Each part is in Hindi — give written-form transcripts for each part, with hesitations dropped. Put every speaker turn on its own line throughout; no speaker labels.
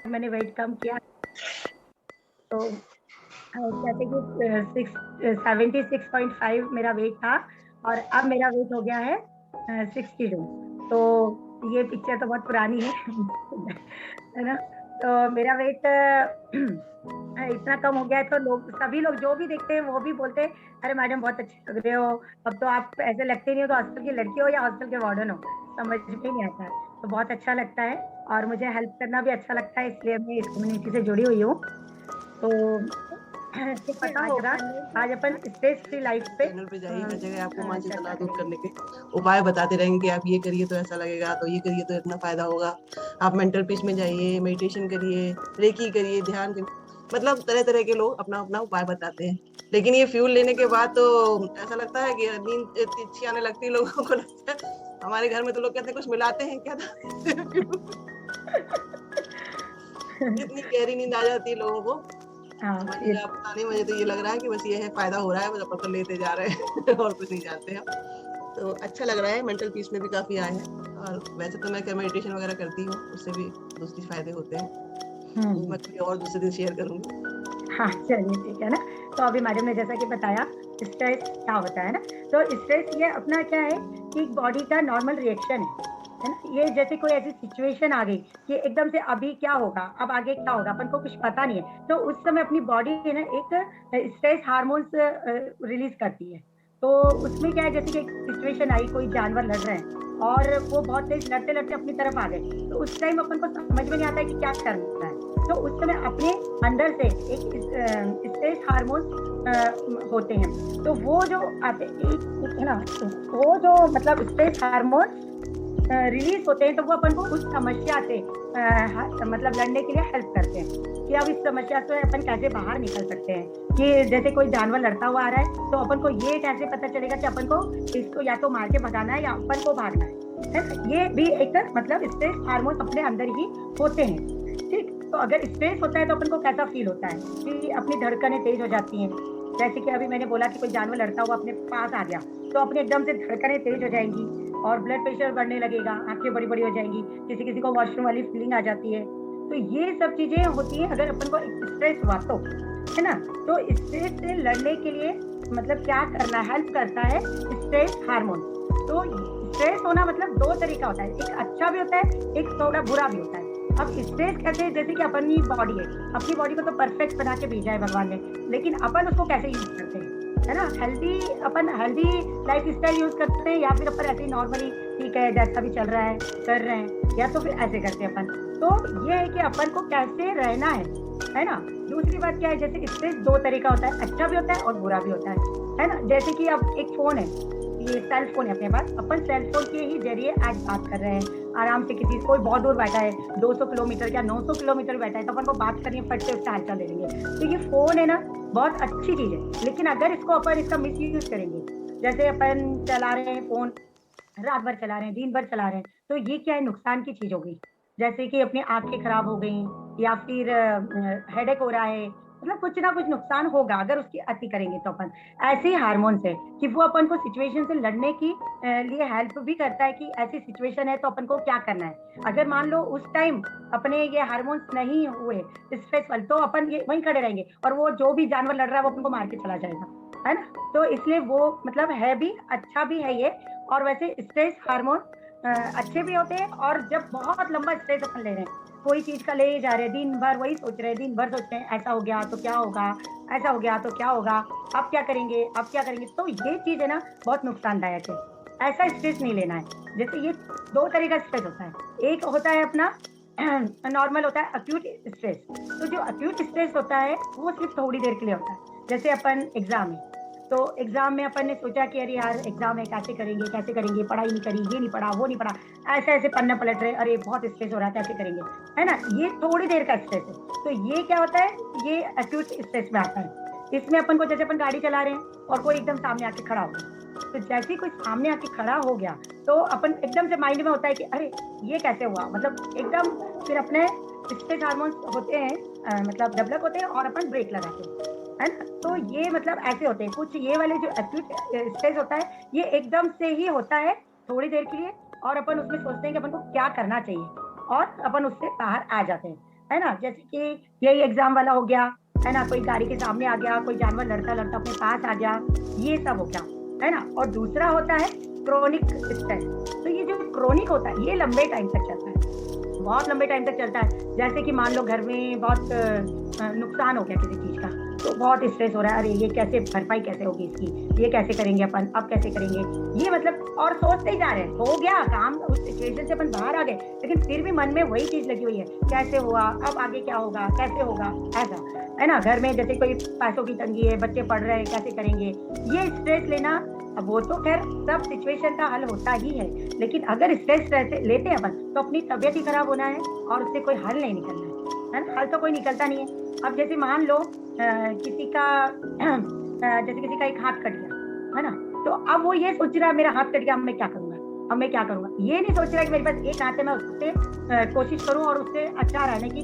मैंने वेट कम किया तो कहते कि 76.5 मेरा वेट था और अब मेरा वेट हो गया है 62। तो ये पिक्चर तो बहुत पुरानी है है ना। तो मेरा वेट इतना कम हो गया है तो लोग सभी लोग जो भी देखते हैं वो भी बोलते हैं अरे मैडम बहुत अच्छे लग रहे हो, अब तो आप ऐसे लगते नहीं हो तो हॉस्टल की लड़की हो या हॉस्टल के वार्डन हो, समझ में ही नहीं आता है। तो बहुत अच्छा लगता है और मुझे हेल्प करना भी अच्छा लगता है, इसलिए मैं इस कम्युनिटी से जुड़ी हुई हूँ। तो ठीक है,
पता
आज
होगा नहीं कि
आज अपन स्ट्रेस फ्री लाइफ पे
चैनल पे जाइए, हर जगह आपको मानसिक
चर्चा
तनाव दूर
करेंगे।
करने के उपाय बताते रहेंगे कि आप ये करिए तो ऐसा लगेगा, तो ये करिए तो इतना फायदा होगा। आप मेंटल पीस में जाइए, मेडिटेशन करिए, रेकी करिए, ध्यान करिए, मतलब तरह तरह के लोग अपना अपना उपाय बताते हैं। लेकिन ये फ्यूल लेने के बाद तो ऐसा लगता है कि नींद इतनी अच्छी आने लगती है, लोगों को लगता है हमारे घर में तो लोग कहते हैं कुछ मिलाते हैं क्या इतनी गहरी नींद आ जाती है लोगों को।
हाँ
समझिए आप पता नहीं, मुझे तो ये लग रहा है कि बस ये है, फायदा हो रहा है, बस अपन तो लेते जा रहे हैं और कुछ नहीं जानते हम। तो अच्छा लग रहा है, मेंटल पीस में भी काफी आए हैं। और वैसे तो मैं मेडिटेशन वगैरह करती हूँ, उससे भी दूसरी फायदे होते हैं, वो मैं
हम्म।
कभी और दूसरे दिन शेयर करूंगी।
हाँ चलिए ठीक है ना। तो अभी मैडम ने जैसा कि बताया स्ट्रेस क्या होता है ना। तो स्ट्रेस ये अपना क्या है कि बॉडी का नॉर्मल रिएक्शन है ना। ये जैसे कोई ऐसी सिचुएशन आ गई कि एकदम से अभी क्या होगा, अब आगे क्या होगा, अपन को कुछ पता नहीं है, तो उस समय अपनी बॉडी है ना एक स्ट्रेस हार्मोन्स रिलीज करती है। तो उसमें क्या है, जैसे कि एक सिचुएशन आई, कोई जानवर लड़ रहे हैं और वो बहुत तेज लड़ते लड़ते अपनी तरफ आ गए, तो उस टाइम अपन को समझ में नहीं आता है कि क्या करना है। तो उस समय अपने अंदर से एक स्ट्रेस हार्मोन होते हैं, तो वो जो आते एक है ना, वो जो मतलब स्ट्रेस हार्मोन रिलीज होते हैं, तो वो अपन को उस समस्या से मतलब लड़ने के लिए हेल्प करते हैं कि अब इस समस्या से अपन कैसे बाहर निकल सकते हैं। कि जैसे कोई जानवर लड़ता हुआ आ रहा है तो अपन को ये कैसे पता चलेगा कि अपन को इसको या तो मार के भगाना है या अपन को भागना है ना। ये भी एक मतलब स्ट्रेस हार्मोन अपने अंदर ही होते हैं। ठीक, तो अगर स्ट्रेस होता है तो अपन को कैसा फील होता है कि अपनी धड़कनें तेज हो जाती हैं। जैसे कि अभी मैंने बोला कि कोई जानवर लड़ता हुआ अपने पास आ गया तो अपने एकदम से धड़कनें तेज हो जाएंगी और ब्लड प्रेशर बढ़ने लगेगा, आंखें बड़ी बड़ी हो जाएंगी, किसी किसी को वॉशरूम वाली फीलिंग आ जाती है। तो ये सब चीजें होती है अगर अपन को स्ट्रेस हुआ तो, है ना। तो स्ट्रेस से लड़ने के लिए मतलब क्या करना हेल्प करता है स्ट्रेस हार्मोन। तो स्ट्रेस होना मतलब दो तरीका होता है, एक अच्छा भी होता है, एक थोड़ा बुरा भी होता है। अब स्ट्रेस कहते हैं जैसे कि अपनी बॉडी है, अपनी बॉडी को तो परफेक्ट बना के भेजा है भगवान ने, लेकिन अपन उसको कैसे यूज करते हैं, है ना। हेल्दी अपन हेल्दी लाइफ स्टाइल यूज करते हैं या फिर अपन ऐसे ही नॉर्मली ठीक है जैसा भी चल रहा है कर रहे हैं, या तो फिर ऐसे करते हैं अपन। तो ये है कि अपन को कैसे रहना है ना। दूसरी बात क्या है, जैसे स्ट्रेस दो तरीका होता है, अच्छा भी होता है और बुरा भी होता है ना। जैसे कि अब एक फोन है, ये सेल फोन है अपने पास, अपन सेल फोन के ही जरिए आज बात कर रहे हैं आराम से। किसी कोई बहुत दूर बैठा है, 200 किलोमीटर या 900 किलोमीटर बैठा है, तो अपन को बात करनी है, फट से उसका हालचाल ले लेंगे। तो ये फोन है ना बहुत अच्छी चीज है, लेकिन अगर इसको अपन इसका मिस यूज करेंगे, जैसे अपन चला रहे हैं फोन, रात भर चला रहे हैं, दिन भर चला रहे हैं, तो ये क्या है नुकसान की चीज हो गई। जैसे कि अपनी आंखें खराब हो गई या फिर हेडेक हो रहा है, मतलब कुछ ना कुछ नुकसान होगा अगर उसकी अति करेंगे तो अपन। ऐसे ही हार्मोन्स है कि वो अपन को सिचुएशन से लड़ने की लिए हेल्प भी करता है कि ऐसी सिचुएशन है तो अपन को क्या करना है। अगर मान लो उस टाइम अपने ये हार्मोन्स नहीं हुए स्ट्रेसफुल, तो अपन ये वहीं खड़े रहेंगे और वो जो भी जानवर लड़ रहा है वो अपन को मार के चला जाएगा, है ना। तो इसलिए वो मतलब है भी अच्छा भी है ये। और वैसे स्ट्रेस हार्मोन अच्छे भी होते हैं, और जब बहुत लंबा स्ट्रेस अपन ले रहे हैं, कोई चीज का ले जा रहे हैं, दिन भर वही सोच रहे हैं, दिन भर सोच रहे हैं ऐसा हो गया तो क्या होगा, ऐसा हो गया तो क्या होगा, अब क्या करेंगे अब क्या करेंगे, तो ये चीज है ना बहुत नुकसानदायक है। ऐसा स्ट्रेस नहीं लेना है। जैसे ये दो तरह का स्ट्रेस होता है, एक होता है अपना नॉर्मल होता है अक्यूट स्ट्रेस। तो जो अक्यूट स्ट्रेस होता है वो सिर्फ थोड़ी देर के लिए होता है। जैसे अपन एग्जाम है, तो एग्जाम में अपन ने सोचा कि अरे यार एग्जाम है, कैसे करेंगे, पढ़ाई नहीं करी, ये नहीं पढ़ा वो नहीं पढ़ा, ऐसे ऐसे पन्ने पलट रहे, अरे बहुत स्ट्रेस हो रहा है कैसे करेंगे, है ना। ये थोड़ी देर का स्ट्रेस है। तो ये क्या होता है, ये एक्यूट स्ट्रेस में आता है। इसमें अपन को जैसे अपन गाड़ी चला रहे हैं और कोई एकदम सामने आके खड़ा हो गया, तो जैसे ही कोई सामने आके खड़ा हो गया तो अपन एकदम से माइंड में होता है कि अरे ये कैसे हुआ, मतलब एकदम फिर अपने स्ट्रेस हार्मोन्स होते हैं मतलब डेवलप होते हैं और अपन ब्रेक लगाते हैं, है ना। तो ये मतलब ऐसे होते हैं कुछ ये वाले जो एक्यूट स्ट्रेस होता है, ये एकदम से ही होता है थोड़ी देर के लिए, और अपन उसमें सोचते हैं कि अपन को क्या करना चाहिए और अपन उससे बाहर आ जाते हैं, है ना, जैसे कि यही एग्जाम वाला हो गया, है ना, कोई गाड़ी के सामने आ गया, कोई जानवर लड़ता लड़ता अपने पास आ गया, ये सब हो गया, है ना। और दूसरा होता है क्रोनिक स्ट्रेस। तो ये जो क्रोनिक होता है ये लंबे टाइम तक चलता है, बहुत लंबे टाइम तक चलता है। जैसे कि मान लो घर में बहुत नुकसान हो गया किसी चीज का, तो बहुत स्ट्रेस हो रहा है, अरे ये कैसे भरपाई कैसे होगी इसकी, ये कैसे करेंगे अपन, अब कैसे करेंगे, ये मतलब, और सोचते ही जा रहे हैं, हो गया काम, उस सिचुएशन से अपन बाहर आ गए, लेकिन फिर भी मन में वही चीज लगी हुई है, कैसे हुआ, अब आगे क्या होगा, कैसे होगा, ऐसा, है ना। घर में जैसे कोई पैसों की तंगी है, बच्चे पढ़ रहे हैं, कैसे करेंगे, ये स्ट्रेस लेना। अब वो तो खैर सब सिचुएशन का हल होता ही है, लेकिन अगर स्ट्रेस लेते हैं अपन, तो अपनी तबीयत ही खराब होना है और उससे कोई हल नहीं निकलना है ना, हल तो कोई निकलता नहीं है। अब जैसे मान लो किसी का जैसे किसी का एक हाथ कट गया, है ना, तो अब वो ये सोच रहा है मेरा हाथ कट गया, अब मैं क्या करूंगा, अब मैं क्या करूंगा, ये नहीं सोच रहा कि मेरे पास एक हाथ है, मैं उससे कोशिश करूं और उससे अच्छा रहने की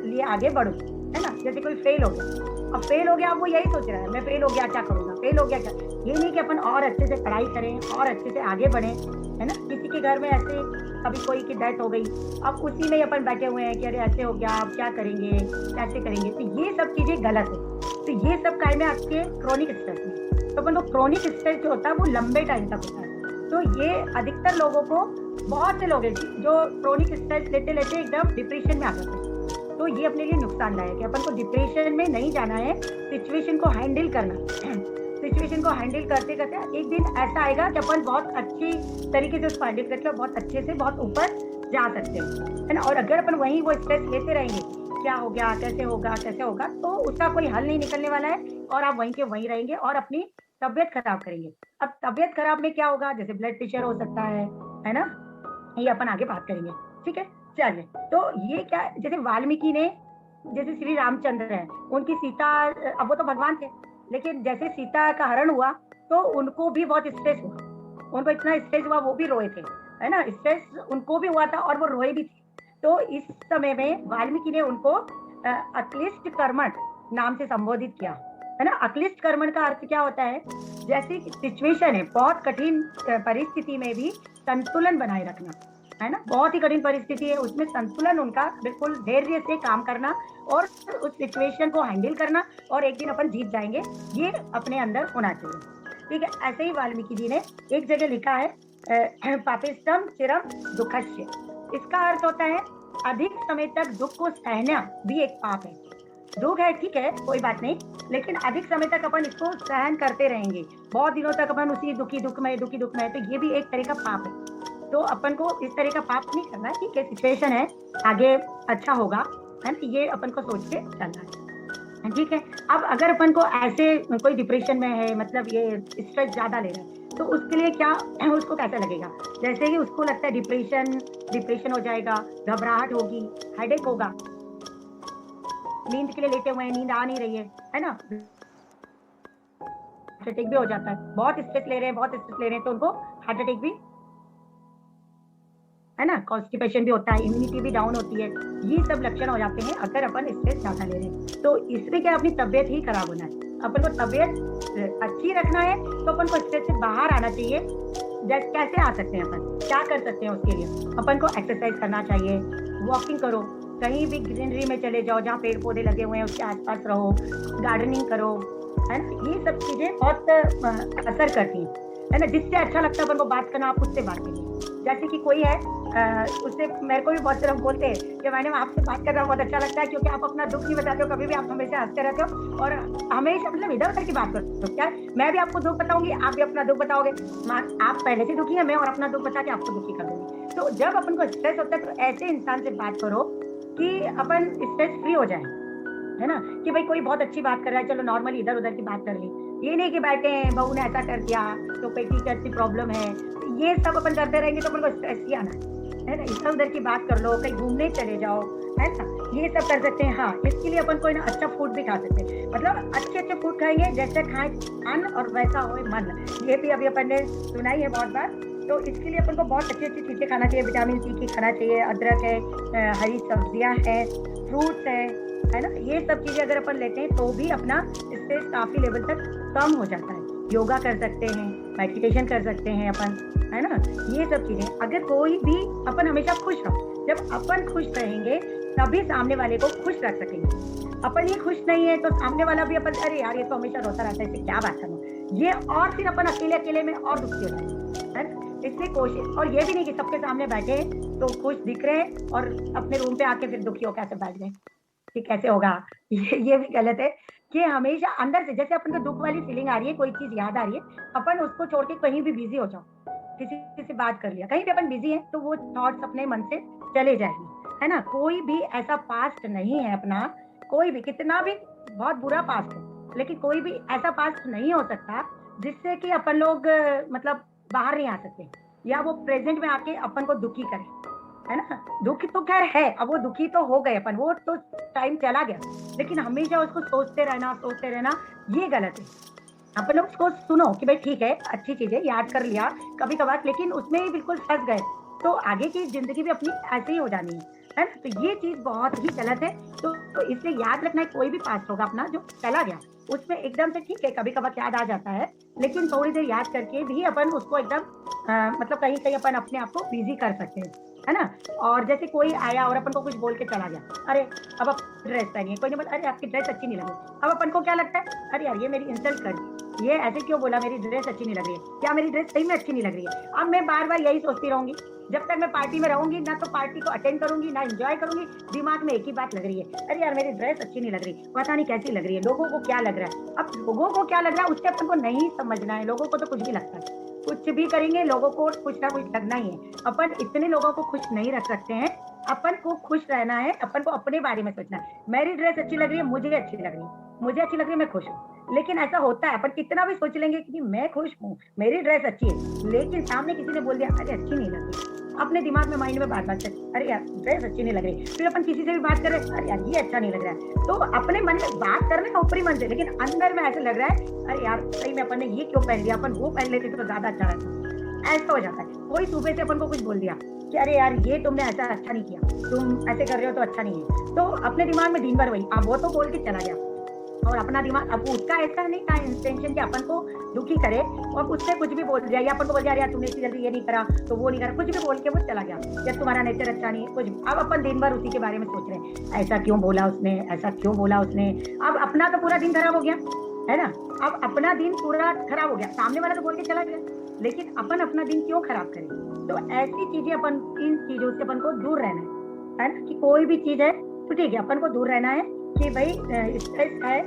लिए आगे बढ़ूं, है ना। जैसे कोई फेल हो गया, अब फेल हो गया, अब वो यही सोच रहा है मैं फेल हो गया क्या करूंगा, फेल हो गया क्या, ये नहीं कि अपन और अच्छे से पढ़ाई करें और अच्छे से आगे बढ़े, है ना। किसी के घर में ऐसे कभी कोई की डेथ हो गई, अब उसी में ही अपन बैठे हुए हैं कि अरे ऐसे हो गया, अब क्या करेंगे, कैसे करेंगे, तो ये सब चीजें गलत है। तो ये सब कायम में आपके क्रोनिक स्ट्रेस में, तो अपन को क्रोनिक स्ट्रेस जो होता है वो लंबे टाइम तक होता है। तो ये अधिकतर लोगों को, बहुत से लोग हैं जो क्रोनिक स्ट्रेस लेते लेते एकदम डिप्रेशन में आ जाते हैं। तो ये अपने लिए नुकसानदायक है, अपन को डिप्रेशन में नहीं जाना है, सिचुएशन को हैंडल करना सिचुएशन को हैंडल करते करते एक दिन ऐसा आएगा कि अपन बहुत अच्छी तरीके से उसको हैंडल करके बहुत अच्छे से बहुत ऊपर जा सकते हैं, है ना। और अगर अपन वहीं वो स्ट्रेस लेते रहेंगे, क्या हो गया, कैसे होगा, तो उसका कोई हल नहीं निकलने वाला है, और आप वहीं के वहीं रहेंगे और अपनी तबियत खराब करेंगे। अब तबियत खराब में क्या होगा, जैसे ब्लड प्रेशर हो सकता है ना, ये अपन आगे बात करेंगे, ठीक है। चलिए, तो ये क्या, जैसे वाल्मीकि ने, जैसे श्री रामचंद्र है, उनकी सीता, अब वो तो भगवान थे, लेकिन जैसे सीता का हरण हुआ तो उनको भी बहुत स्ट्रेस हुआ, उनको इतना स्ट्रेस हुआ, वो भी रोए थे, है ना, स्ट्रेस उनको भी हुआ था और वो रोए भी थे। तो इस समय में वाल्मीकि ने उनको अक्लिष्ट कर्मण नाम से संबोधित किया, है ना। अक्लिष्ट कर्मण का अर्थ क्या होता है, जैसी सिचुएशन है, बहुत कठिन परिस्थिति में भी संतुलन बनाए रखना, है ना। बहुत ही कठिन परिस्थिति है, उसमें संतुलन उनका बिल्कुल धैर्य से काम करना और उस सिचुएशन को हैंडल करना, और एक दिन अपन जीत जाएंगे, ये अपने अंदर होना चाहिए, ठीक है। ऐसे ही वाल्मीकि जी ने एक जगह लिखा है, पापिष्टम चिरम दुखस्य। इसका अर्थ होता है अधिक समय तक दुख को सहना भी एक पाप है। दुख है, ठीक है, कोई बात नहीं, लेकिन अधिक समय तक अपन इसको सहन करते रहेंगे, बहुत दिनों तक अपन उसी दुखी दुख में, तो ये भी एक तरह का पाप है। तो अपन को इस तरह का पाप नहीं करना है, ठीक है, सिचुएशन है, आगे अच्छा होगा, है ना, ये अपन को सोच के चलना है, ठीक है। अब अगर अपन को ऐसे कोई डिप्रेशन में है, मतलब ये स्ट्रेस ज्यादा ले रहा है, तो उसके लिए क्या, उसको कैसा लगेगा, जैसे ही उसको लगता है डिप्रेशन हो जाएगा, घबराहट होगी, हेडेक होगा, नींद के लिए लेटे हुए हैं, नींद आ नहीं रही है ना, हार्ट अटैक भी हो जाता है, बहुत स्ट्रेस ले रहे हैं तो उनको हार्ट अटैक भी, है ना, कॉन्स्टिपेशन भी होता है, इम्यूनिटी भी डाउन होती है, ये सब लक्षण हो जाते हैं अगर अपन स्ट्रेस ज्यादा ले रहे हैं। तो इसमें क्या, अपनी तबियत ही खराब होना है, अपन को तबियत अच्छी रखना है, तो अपन को स्ट्रेस से बाहर आना चाहिए। कैसे आ सकते हैं अपन, क्या कर सकते हैं उसके लिए, अपन को एक्सरसाइज करना चाहिए, वॉकिंग करो, कहीं भी ग्रीनरी में चले जाओ, जहाँ पेड़ पौधे लगे हुए हैं उसके आसपास रहो, गार्डनिंग करो, है ना, ये सब चीजें बहुत असर करती हैं, है ना। जिससे अच्छा लगता है अपन को बात करना, आप उससे बात करिए। जैसे कि कोई है, उससे मेरे को भी बहुत से लोग बोलते हैं कि मैंने आपसे बात करना बहुत अच्छा लगता है, क्योंकि आप अपना दुख नहीं बताते हो, कभी भी आप हमेशा हंसते रहते हो और हमेशा मतलब इधर उधर की बात करते हो। क्या मैं भी आपको दुख बताऊंगी, आप भी अपना दुख बताओगे, आप पहले से दुखी है, मैं और अपना दुख बता के आपको दुखी कर दूंगी। तो जब अपन को स्ट्रेस होता है तो ऐसे इंसान से बात करो कि अपन स्ट्रेस फ्री हो जाए, है ना, कि भाई कोई बहुत अच्छी बात कर रहा है, चलो नॉर्मली इधर उधर की बात कर ली, ये नहीं कि बैठे हैं बहू ने ऐसा कर दिया तो कोई टीचर की प्रॉब्लम है, ये सब अपन करते रहेंगे तो अपन को स्ट्रेस ही आना है ना। इधर उधर की बात कर लो, कहीं घूमने चले जाओ, है ना, ये सब कर सकते हैं। हाँ, इसके लिए अपन कोई ना अच्छा फूड भी खा सकते हैं, मतलब अच्छे फूड खाएंगे, जैसे खाएं अन्न और वैसा हो मन, ये भी अभी अपन ने सुनाई है बहुत बार। तो इसके लिए अपन को बहुत अच्छी चीजें खाना चाहिए, विटामिन सी की खाना चाहिए, अदरक है, हरी सब्जियां हैं, फ्रूट्स है ना, ये सब चीजें अगर अपन लेते हैं तो भी अपना स्ट्रेस काफी लेवल तक कम हो जाता है। योगा कर सकते हैं, मेडिटेशन कर सकते हैं अपन, है ना, ये सब चीजें। अगर कोई भी, अपन हमेशा खुश रहो, जब अपन खुश रहेंगे तभी सामने वाले को खुश रख सकेंगे। अपन ही खुश नहीं है तो सामने वाला भी अपन, अरे यार ये तो हमेशा रोता रहता है, इसे क्या बात करूं, ये और फिर अपन अकेले अकेले में और दुखी हो जाए, है ना। इसलिए कोशिश, और ये भी नहीं कि सबके सामने बैठे तो खुश दिख रहे और अपने रूम पे आके फिर दुखी होकर ऐसे बैठ गए, कि कैसे होगा। ये भी गलत है कि हमेशा अंदर से, जैसे अपन को दुख वाली फीलिंग आ रही है, कोई चीज याद आ रही है, अपन उसको छोड़ के कहीं भी बिजी हो जाओ, किसी से बात कर लिया, कहीं भी अपन बिजी है तो वो थॉट्स अपने मन से चले जाएंगे, है ना। कोई भी ऐसा पास्ट नहीं है अपना, कोई भी कितना भी बहुत बुरा पास्ट हो, लेकिन कोई भी ऐसा पास्ट नहीं हो सकता जिससे कि अपन लोग मतलब बाहर नहीं आ सकते, या वो प्रेजेंट में आके अपन को दुखी करे, है ना। दुखी तो खैर है, अब वो दुखी तो हो गए अपन, वो तो टाइम चला गया, लेकिन हमेशा उसको सोचते रहना ये गलत है। अपन लोग उसको सुनो कि भाई ठीक है, अच्छी चीज है, याद कर लिया कभी कभार, लेकिन उसमें ही बिल्कुल फंस गए तो आगे की जिंदगी भी अपनी ऐसे ही हो जानी है ना। तो ये चीज बहुत ही गलत है। तो इसलिए याद रखना है, कोई भी पास्ट होगा अपना जो चला गया, उसमें एकदम से ठीक है कभी कभार याद आ जाता है, लेकिन थोड़ी देर याद करके भी अपन उसको एकदम मतलब कहीं कहीं अपन अपने आप को बिजी कर सकते हैं, है ना। और जैसे कोई आया और अपन को कुछ बोल के चला गया, अरे अब आप ड्रेस पहनिए, कोई ने बोला अरे आपकी ड्रेस अच्छी नहीं लगी, अब अपन को क्या लगता है, अरे यार ये मेरी इंसल्ट कर दी, ये ऐसे क्यों बोला, मेरी ड्रेस अच्छी नहीं लग रही है, क्या मेरी ड्रेस सही में अच्छी नहीं लग रही है। अब मैं बार बार यही सोचती रहूंगी, जब तक मैं पार्टी में रहूंगी ना तो पार्टी को अटेंड करूंगी ना एंजॉय करूंगी, दिमाग में एक ही बात लग रही है, अरे यार मेरी ड्रेस अच्छी नहीं लग रही, पता नहीं कैसी लग रही है, लोगों को क्या लग रहा है। अब लोगों को क्या लग रहा है उससे अपन को नहीं समझना है, लोगों को तो कुछ भी लगता है, कुछ भी करेंगे लोगों को कुछ ना कुछ लगना ही है। अपन इतने लोगों को खुश नहीं रख सकते हैं, अपन को खुश रहना है, अपन को अपने बारे में सोचना है। मेरी ड्रेस अच्छी लग रही है, मुझे अच्छी लग रही है, मुझे अच्छी लग रही है, मैं खुश हूँ। लेकिन ऐसा होता है, अपन कितना भी सोच लेंगे कि मैं खुश हूँ, मेरी ड्रेस अच्छी है, लेकिन सामने किसी ने बोल दिया अरे अच्छी नहीं लग रही, अपने दिमाग में माइंड में बात बात करते, अरे यार ड्रेस अच्छी नहीं लग रही, फिर अपन किसी से भी बात कर रहे, अरे यार ये अच्छा नहीं लग रहा है। तो अपने मन में बात कर रहे हैं ऊपरी मन से, लेकिन अंदर में ऐसे लग रहा है अरे यार सही में अपन ने ये क्यों पहन लिया, अपन वो पहन लेते तो ज्यादा अच्छा रहता। ऐसा हो जाता है। कोई सुबह से अपन को कुछ बोल दिया कि अरे यार ये तुमने ऐसा अच्छा नहीं किया, तुम ऐसे कर रहे हो तो अच्छा नहीं है, तो अपने दिमाग में दिन भर वही, अब वो तो बोल के चला गया, और अपना दिमाग, अब उसका ऐसा नहीं था इंटेंशन कि अपन को दुखी करे, और उससे कुछ भी बोल दिया, या अपन को बोल दिया यार तुमने इतनी जल्दी ये नहीं करा तो वो नहीं करा, कुछ भी बोल के वो चला गया, या तुम्हारा नेचर अच्छा नहीं है, कुछ भी। अब अपन दिन भर उसी के बारे में सोच रहे हैं, ऐसा क्यों बोला उसने, ऐसा क्यों बोला उसने। अब अपना तो पूरा दिन खराब हो गया, है ना। अब अपना दिन पूरा खराब हो गया, सामने वाला तो बोल के चला गया, लेकिन अपन अपना दिन क्यों खराब करें। तो ऐसी चीजें अपन, इन चीजों से अपन को दूर रहना है ना। कि कोई भी चीज है तो ठीक है अपन को दूर रहना है, कि भाई स्ट्रेस है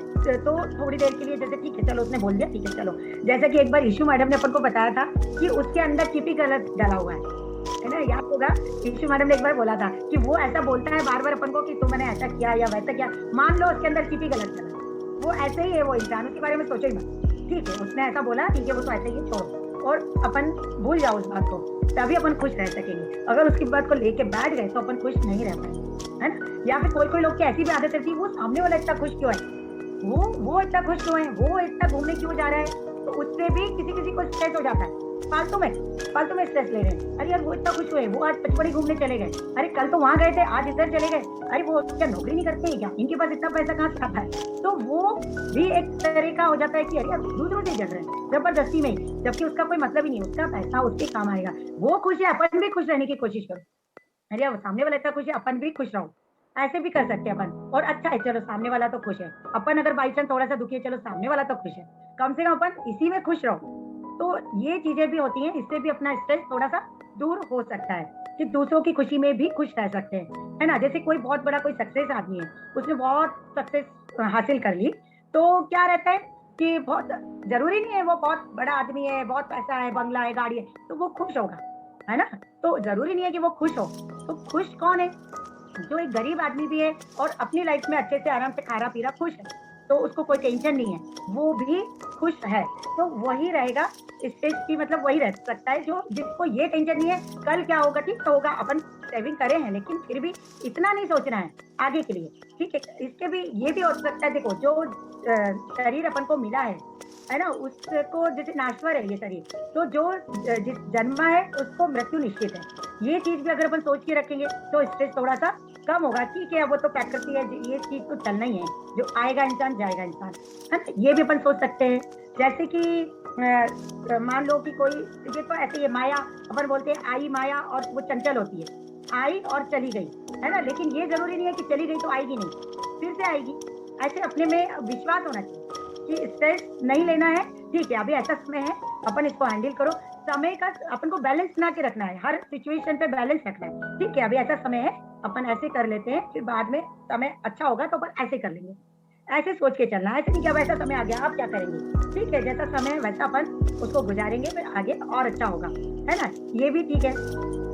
तो थोड़ी देर के लिए, जैसे ठीक है चलो उसने बोल दिया ठीक है चलो, जैसे कि एक बार ईशू मैडम ने अपन को बताया था कि उसके अंदर चिपी गलत डाला हुआ है ना, याद होगा। ईशू मैडम ने एक बार बोला था कि वो ऐसा बोलता है बार बार अपन को कि तुमने ऐसा किया या वैसा किया, मान लो उसके अंदर चिपी गलत डाला, वो ऐसे ही है, वो इंसान, उसके बारे में सोचो ही मत, ठीक है उसने ऐसा बोला ठीक है वो तो ऐसे ही छोड़ो, और अपन भूल जाओ उस बात को, तभी अपन खुश रह सकेंगे। अगर उसकी बात को लेके बैठ गए तो अपन खुश नहीं रह पाएंगे, है ना। या फिर कोई लोग की ऐसी भी आदत रहती है, वो सामने वाला इतना खुश क्यों है, वो इतना खुश क्यों है, वो इतना घूमने क्यों जा रहा है, तो उससे भी किसी को स्ट्रेस हो जाता है, फालतू में स्ट्रेस ले रहे हैं। अरे यार वो इतना खुश हुए, वो आज पचमढ़ी घूमने चले गए, अरे कल तो वहां गए थे आज इधर चले गए, अरे वो क्या नौकरी नहीं करते हैं क्या, इनके पास इतना पैसा कहाँ से आता है। तो वो भी एक तरीका हो जाता है कि अरे यार दूसरों से जल रहे हैं जबरदस्ती में, जबकि उसका कोई मतलब ही नहीं, उसका पैसा उसके काम आएगा, वो खुश है, अपन भी खुश रहने की कोशिश करो। अरे यार सामने वाला इतना खुश है, अपन भी खुश रहो, ऐसे भी कर सकते हैं अपन। और अच्छा है चलो सामने वाला तो खुश है, अपन अगर बाई चांस थोड़ा सा दुखी है, चलो सामने वाला तो खुश है, कम से कम अपन इसी में खुश रहो। तो ये चीजें भी होती हैं, इससे भी अपना स्ट्रेस थोड़ा सा दूर हो सकता है, कि दूसरों की खुशी में भी खुश रह सकते हैं, है ना। जैसे कोई बहुत बड़ा कोई सक्सेस आदमी है, उसने बहुत सक्सेस हासिल कर ली, तो क्या रहता है कि बहुत जरूरी नहीं है वो बहुत बड़ा आदमी है, बहुत पैसा है, बंगला है, गाड़ी है, तो वो खुश होगा, है ना। तो जरूरी नहीं है कि वो खुश हो। तो खुश कौन है, जो एक गरीब आदमी भी है और अपनी लाइफ में अच्छे से आराम से खा रहा पी रहा खुश है, तो उसको कोई टेंशन नहीं है, वो भी खुश है, तो वही रहेगा स्टेज की, मतलब वही रह सकता है जो जिसको ये टेंशन नहीं है कल क्या होगा, ठीक तो होगा, अपन सेविंग करे हैं लेकिन फिर भी इतना नहीं सोचना है आगे के लिए, ठीक है। इसके भी ये भी हो सकता है, देखो जो शरीर अपन को मिला है ना, उसको जैसे नाश्वर है ये शरीर, तो जो जिस जन्मा है उसको मृत्यु निश्चित है। ये चीज भी अगर अपन सोच के रखेंगे तो स्ट्रेस थोड़ा सा कम होगा, ठीक है वो तो प्रकृति है, ये चीज तो चलना ही है, जो आएगा इंसान जाएगा इंसान, है ना। ये भी अपन सोच सकते हैं, जैसे कि मान लो कि कोई, ये तो ऐसे ही माया अपन बोलते हैं, आई माया और वो चंचल होती है, आई और चली गई, है ना? लेकिन ये ज़रूरी नहीं है कि चली गई तो आएगी नहीं, फिर से आएगी। ऐसे अपने में विश्वास होना चाहिए कि स्ट्रेस नहीं लेना है, ठीक है, अभी ऐसा समय है, अपन इसको हैंडल करो। समय का अपन को बैलेंस बना के रखना है, हर सिचुएशन पे बैलेंस रखना है। ठीक है, अभी ऐसा समय है, अपन ऐसे कर लेते हैं, फिर बाद में समय अच्छा होगा तो अपन ऐसे कर लेंगे। ऐसे सोच के चलना है, ऐसे नहीं कि अब ऐसा समय आ गया, अब क्या करेंगे? ठीक है, जैसा समय है वैसा अपन उसको गुज़ारेंगे, फिर आगे और अच्छा होगा, है ना? ये भी ठीक है।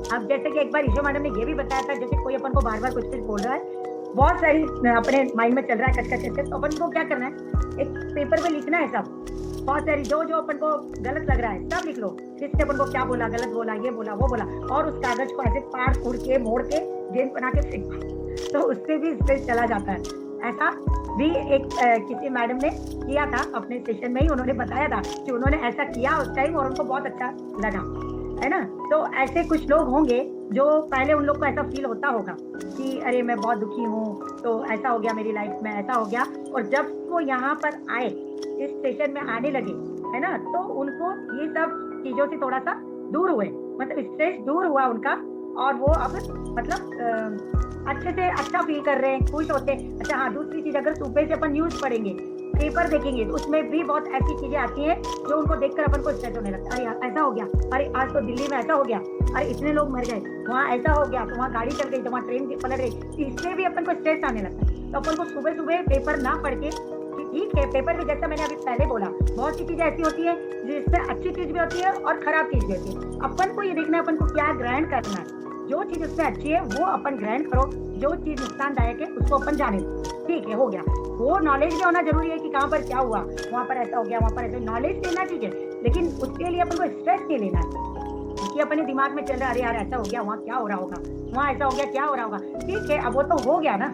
अब जैसे कि एक बार ईशो मैडम ने ये भी बताया था, जैसे कोई अपन को बार-बार कुछ-कुछ बोल रहा है, बहुत सारी अपने माइंड में चल रहा है कच-कच, कच-कच, तो अपन को क्या करना है, एक पेपर पे लिखना है सब। बहुत सारी जो-जो अपन को गलत लग रहा है, सब लिख लो। किसने अपन को क्या बोला, गलत बोला, ये बोला, वो बोला, और उस कागज़ को ऐसे फाड़-फूड़ के, मोड़ के, गेंद बना के फेंक दो, तो उससे भी स्ट्रेस चला जाता है। ऐसा भी एक किसी मैडम ने किया था अपने सेशन में ही, उन्होंने बताया था कि उन्होंने ऐसा किया उस टाइम और उनको बहुत अच्छा लगा, है ना? तो ऐसे कुछ लोग होंगे जो पहले उन लोग को ऐसा फ़ील होता होगा कि अरे मैं बहुत दुखी हूँ, तो ऐसा हो गया मेरी लाइफ़ में, ऐसा हो गया, और जब वो यहाँ पर आए, इस सेशन में आने लगे, है ना? तो उनको ये सब चीज़ों से थोड़ा-सा दूर हुए, मतलब स्ट्रेस दूर हुआ उनका, और वो अब मतलब अच्छे से अच्छा फ़ील कर रहे हैं, खुश होते हैं। अच्छा हाँ, दूसरी चीज़, अगर सुबह से अपन न्यूज़ पढ़ेंगे, पेपर देखेंगे, तो उसमें भी बहुत ऐसी चीज़ें आती हैं जो उनको देखकर अपन को स्ट्रेस होने लगता है। अरे यार, ऐसा हो गया, अरे आज तो दिल्ली में ऐसा हो गया, अरे इतने लोग मर गए, वहाँ ऐसा हो गया, तो वहाँ गाड़ी चल गई, तो वहाँ ट्रेन पलट गई। इससे भी अपन को स्ट्रेस आने लगता है। तो अपन को सुबह-सुबह पेपर ना पढ़ के, कि ठीक है, पेपर में जैसा मैंने अभी पहले बोला, बहुत सी चीज़ें ऐसी होती हैं जिसमें अच्छी चीज़ भी होती है और खराब चीज़ भी होती है। अपन को ये देखना है अपन को क्या ग्रहण करना है। जो चीज़ उसमें अच्छी है वो अपन ग्रहण करो, जो चीज़ नुकसानदायक है उसको अपन जाने दो। ठीक है, हो गया। वो नॉलेज भी होना ज़रूरी है कि कहाँ पर क्या हुआ, वहाँ पर ऐसा हो गया, वहाँ पर ऐसा, नॉलेज लेना ठीक है, लेकिन उसके लिए अपन को स्ट्रेस नहीं लेना है। क्योंकि अपने दिमाग में चल रहा है, अरे यार ऐसा हो गया, वहाँ क्या हो रहा होगा, वहाँ ऐसा हो गया, क्या हो रहा होगा। ठीक है, अब वो तो हो गया ना,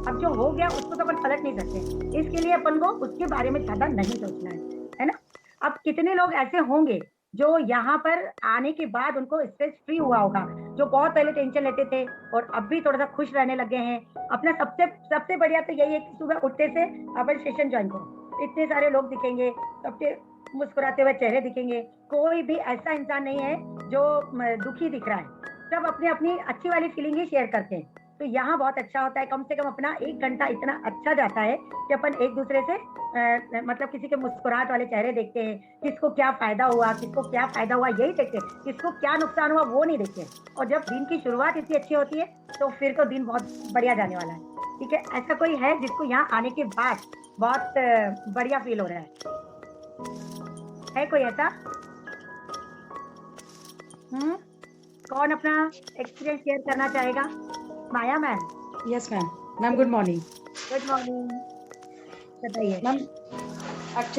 अब जो हो गया उसको तो अपन पलट नहीं सकते। इसके लिए अपन को उसके बारे में ज़्यादा नहीं सोचना है ना? अब कितने लोग ऐसे होंगे जो यहाँ पर आने के बाद उनको स्ट्रेस फ्री हुआ होगा, जो बहुत पहले टेंशन लेते थे और अभी थोड़ा-सा खुश रहने लगे हैं। अपना सबसे सबसे बढ़िया तो यही है कि सुबह उठते से अपन सेशन जॉइन करो। इतने सारे लोग दिखेंगे, सबके मुस्कुराते हुए चेहरे दिखेंगे। कोई भी ऐसा इंसान नहीं है जो दुखी दिख रहा है। सब अपनी-अपनी अच्छी वाली फीलिंग ही शेयर करते हैं। तो यहाँ बहुत अच्छा होता है, कम से कम अपना 1 घंटा इतना अच्छा जाता है कि अपन एक-दूसरे से मतलब किसी के मुस्कुराहट वाले चेहरे देखते हैं, किसको क्या फ़ायदा हुआ, किसको क्या फ़ायदा हुआ यही देखते हैं, किसको क्या नुकसान हुआ वो नहीं देखते हैं। और जब दिन की शुरुआत इतनी अच्छी होती है, तो फिर तो दिन बहुत बढ़िया जाने वाला है। ठीक है? ऐसा कोई है जिसको यहाँ आने के बाद बहुत बढ़िया फ़ील हो रहा है? है कोई ऐसा? हुँ? कौन अपना एक्सपीरियंस शेयर करना चाहेगा? Maya ma'am,
yes ma'am. Ma'am good morning.
Good morning, बताइए।
Ma'am actually